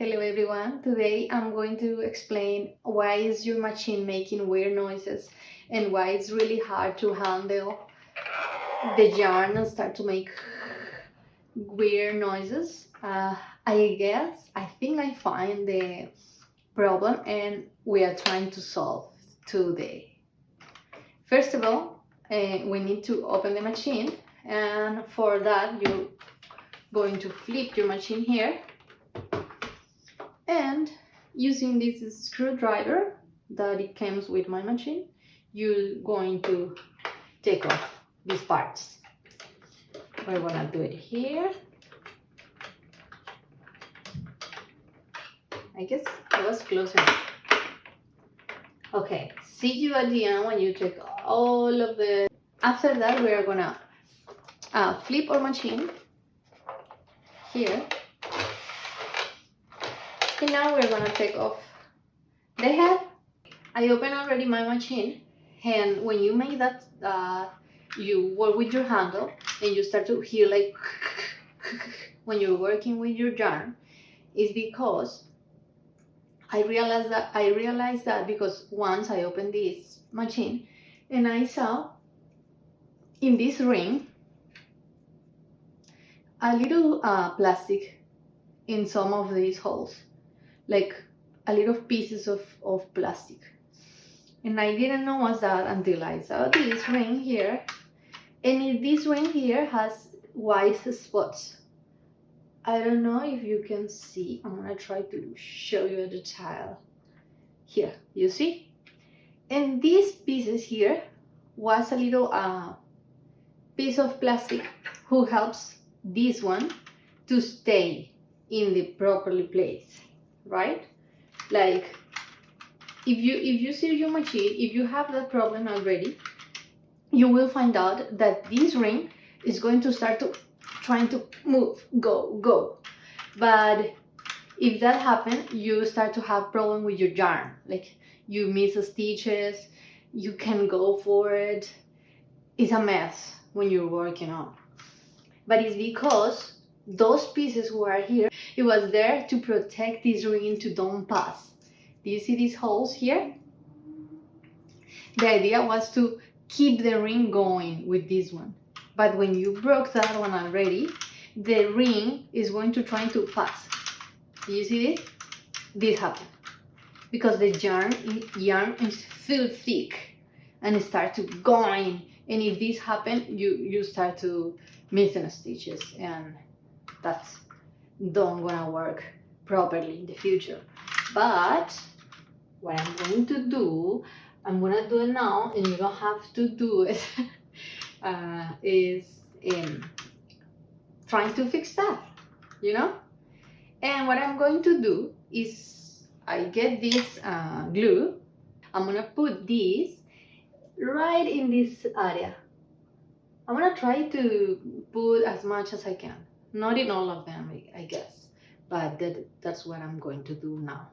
Hello everyone, today I'm going to explain why is your machine making weird noises and why it's really hard to handle the yarn and start to make weird noises. I think I find the problem and we are trying to solve today. First of all, we need to open the machine, and for that you're going to flip your machine here, and using this screwdriver that it comes with my machine, you're going to take off these parts. We're gonna do it here. I guess it was close enough. Okay, see you at the end when you take all of the... After that, we are gonna flip our machine here. And now we're gonna take off the head. I opened already my machine, and when you make that, you work with your handle and you start to hear like when you're working with your yarn, is because I realized that because once I opened this machine and I saw in this ring a little plastic in some of these holes, like a little pieces of plastic, and I didn't know what's that until I saw this ring here, and this ring here has white spots. I don't know if you can see. I'm gonna try to show you a detail here. You see? And these pieces here was a little piece of plastic who helps this one to stay in the properly place, right? Like if you see your machine, if you have that problem already, you will find out that this ring is going to start to trying to move, go. But if that happens, you start to have problem with your yarn. Like you miss stitches, you can go for it. It's a mess when you're working on. But it's because those pieces who are here, it was there to protect this ring to don't pass. Do you see these holes here? The idea was to keep the ring going with this one. But when you broke that one already, the ring is going to try to pass. Do you see this? This happened because the yarn is too thick and it starts to going. And if this happens, you start to missing stitches, and that's don't gonna work properly in the future. But what I'm going to do, I'm gonna do it now, and you don't have to do it. Is trying to fix that, you know. And what I'm going to do is I get this glue. I'm gonna put this right in this area. I'm gonna try to put as much as I can, not in all of them, I guess, but that's what I'm going to do now.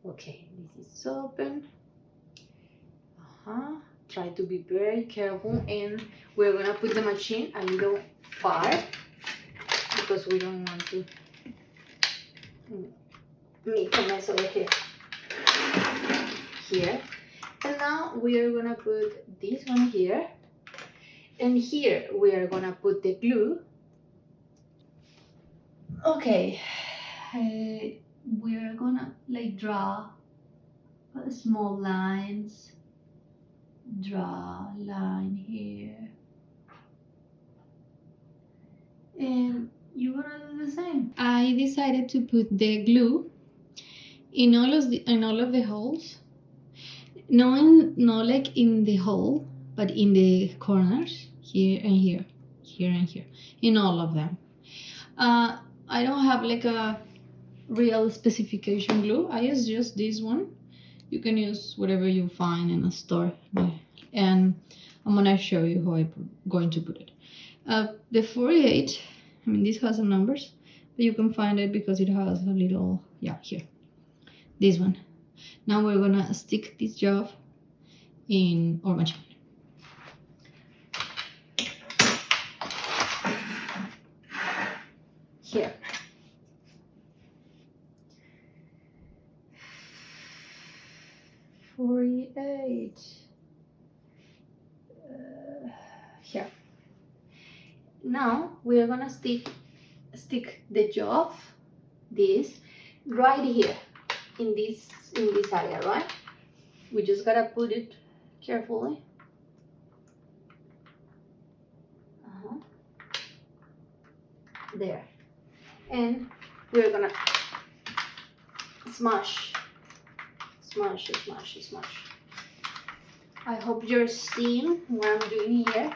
Okay, this is open. Try to be very careful, and we're gonna put the machine a little far because we don't want to make a mess over here. And now we are gonna put this one here, and here we are gonna put the glue. Okay, we are gonna like draw small lines. Draw a line here, and you're gonna do the same. I decided to put the glue in all of the holes, not like in the hole, but in the corners here and here, here and here, in all of them. I don't have like a real specification glue. I use just this one. You can use whatever you find in a store, and I'm gonna show you how I'm going to put it. The 48, I mean, this has some numbers, but you can find it because it has a little, here, this one. Now we're gonna stick this job in our machine. Here. 48. Here. Now we are gonna stick the jaw of this right here in this area, right? We just gotta put it carefully. There. And we're gonna smash. I hope you're seeing what I'm doing here.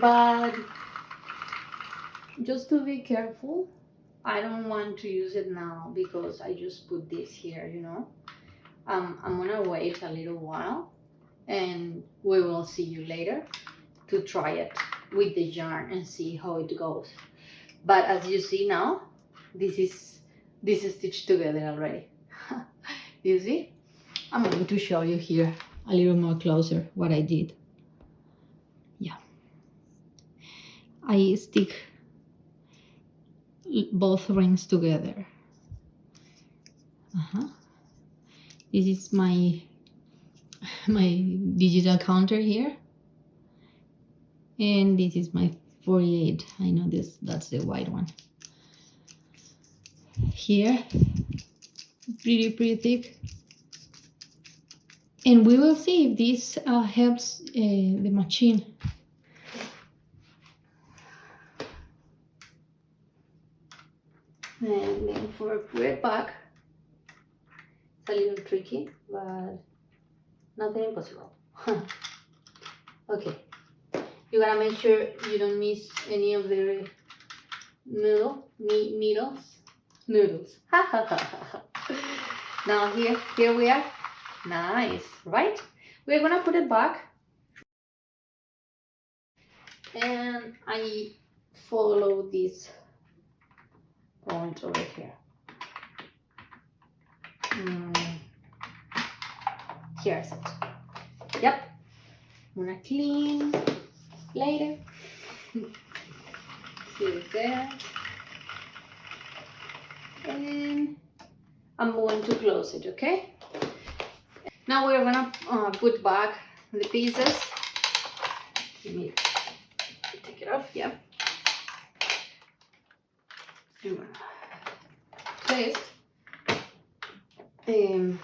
But just to be careful, I don't want to use it now because I just put this here, you know. I'm gonna wait a little while and we will see you later to try it with the yarn and see how it goes. But as you see now, this is stitched together already. You see? I'm going to show you here a little more closer what I did. Yeah. I stick both rings together. This is my digital counter here. And this is my 48. I know that's the white one. Here, pretty thick. And we will see if this helps the machine. And then for put it back, it's a little tricky, but nothing impossible. Okay, you gotta make sure you don't miss any of the needles. Now here we are. Nice, right? We're gonna put it back, and I follow this point over here. Here's it. Yep. I'm gonna clean later. Here's there. And I'm going to close it, okay? Now we're gonna put back the pieces. Let me take it off, yeah. I'm gonna twist. Keep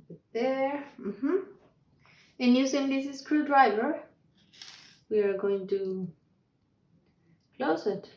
it there. And using this screwdriver, we are going to close it.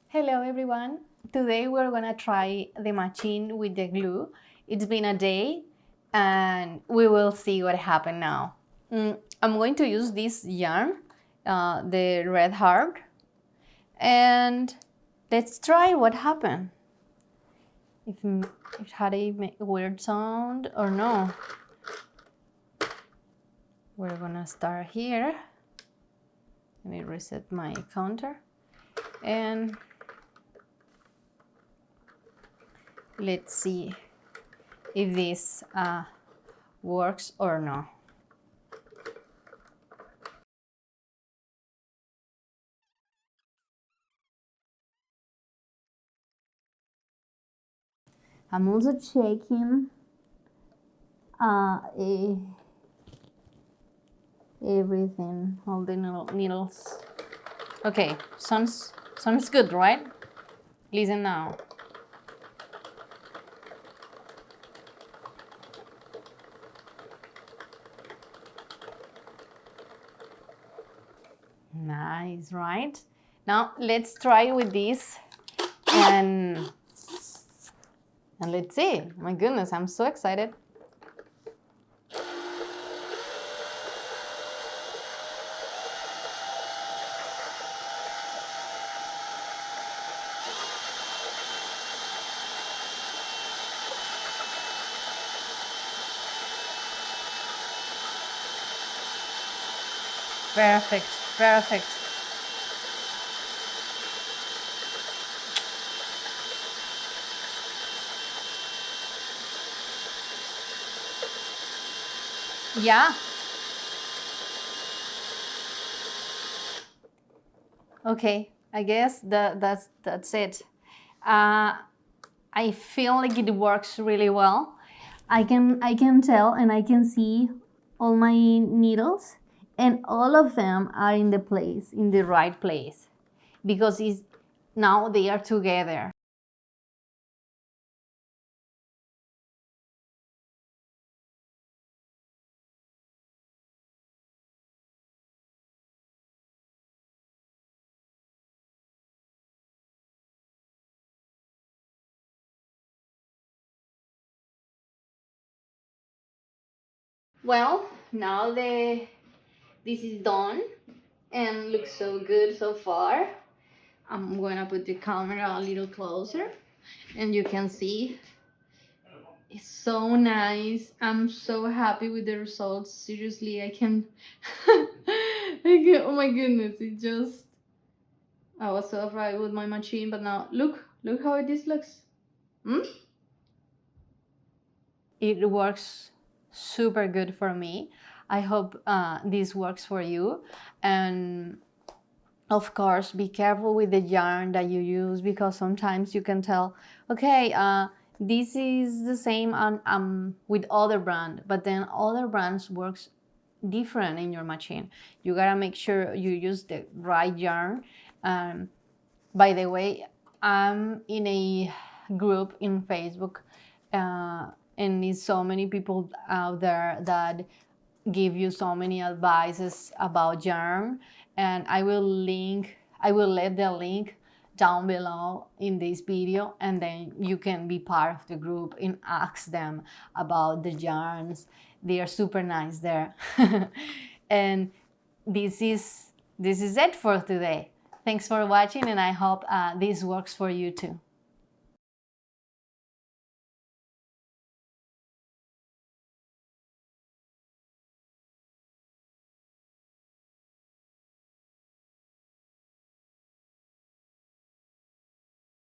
Hello everyone, today we're gonna try the machine with the glue. It's been a day and we will see what happened now. I'm going to use this yarn, the red heart, and let's try what happened. If it had a weird sound or no. We're gonna start here. Let me reset my counter and let's see if this works or no. I'm also checking everything, all the needles. Okay, sounds good, right? Listen now. Nice, right? Now let's try with this and let's see. My goodness, I'm so excited. Perfect, perfect. Yeah. Okay, I guess that's it. I feel like it works really well. I can tell and I can see all my needles, and all of them are in the right place, because it's now they are together. Well, now this is done and looks so good so far. I'm gonna put the camera a little closer and you can see it's so nice. I'm so happy with the results. Seriously, I can oh my goodness, it just I was so afraid with my machine, but now look how this looks. Hmm? It works super good for me. I hope this works for you. And of course, be careful with the yarn that you use, because sometimes you can tell, okay, this is the same with other brand, but then other brands works different in your machine. You gotta make sure you use the right yarn. Um, by the way, I'm in a group in Facebook, and there's so many people out there that give you so many advices about yarn, and I will let the link down below in this video, and then you can be part of the group and ask them about the yarns. They are super nice there. And this is it for today. Thanks for watching, and I hope this works for you too.